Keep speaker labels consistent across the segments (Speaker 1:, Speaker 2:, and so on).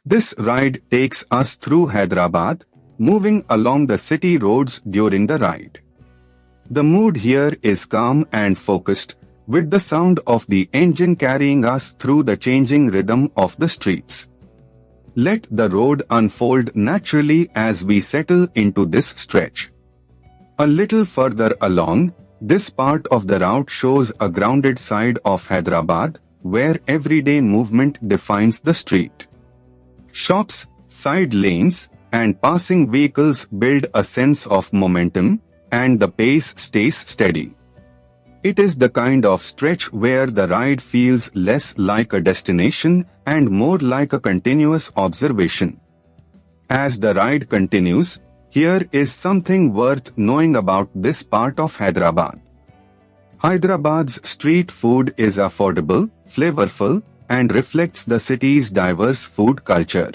Speaker 1: This ride takes us through Hyderabad, moving along the city roads during the ride. The mood here is calm and focused, with the sound of the engine carrying us through the changing rhythm of the streets. Let the road unfold naturally as we settle into this stretch. A little further along, this part of the route shows a grounded side of Hyderabad, where everyday movement defines the street. Shops, side lanes, and passing vehicles build a sense of momentum, and the pace stays steady. It is the kind of stretch where the ride feels less like a destination and more like a continuous observation. As the ride continues, here is something worth knowing about this part of Hyderabad. Hyderabad's street food is affordable, flavorful, and reflects the city's diverse food culture.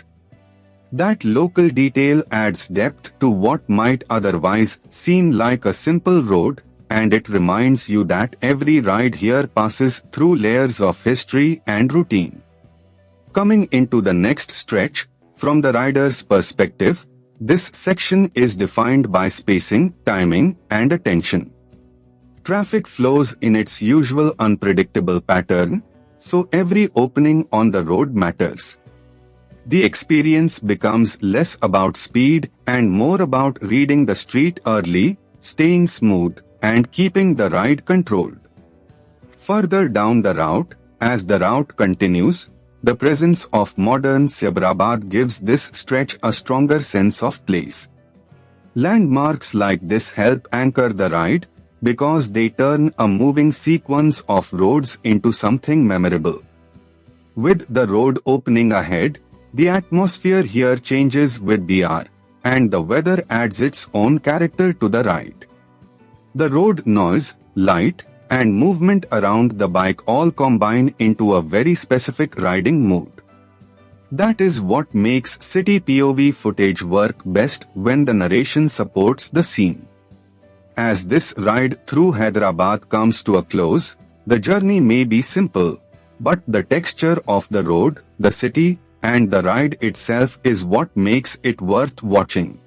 Speaker 1: That local detail adds depth to what might otherwise seem like a simple road, and it reminds you that every ride here passes through layers of history and routine. Coming into the next stretch, from the rider's perspective, this section is defined by spacing, timing, and attention. Traffic flows in its usual unpredictable pattern, so every opening on the road matters. The experience becomes less about speed and more about reading the street early, staying smooth, and keeping the ride controlled. Further down the route, as the route continues, the presence of modern Secunderabad gives this stretch a stronger sense of place. Landmarks like this help anchor the ride, because they turn a moving sequence of roads into something memorable. With the road opening ahead, the atmosphere here changes with the hour, and the weather adds its own character to the ride. The road noise, light, and movement around the bike all combine into a very specific riding mood. That is what makes city POV footage work best when the narration supports the scene. As this ride through Hyderabad comes to a close, the journey may be simple, but the texture of the road, the city, and the ride itself is what makes it worth watching.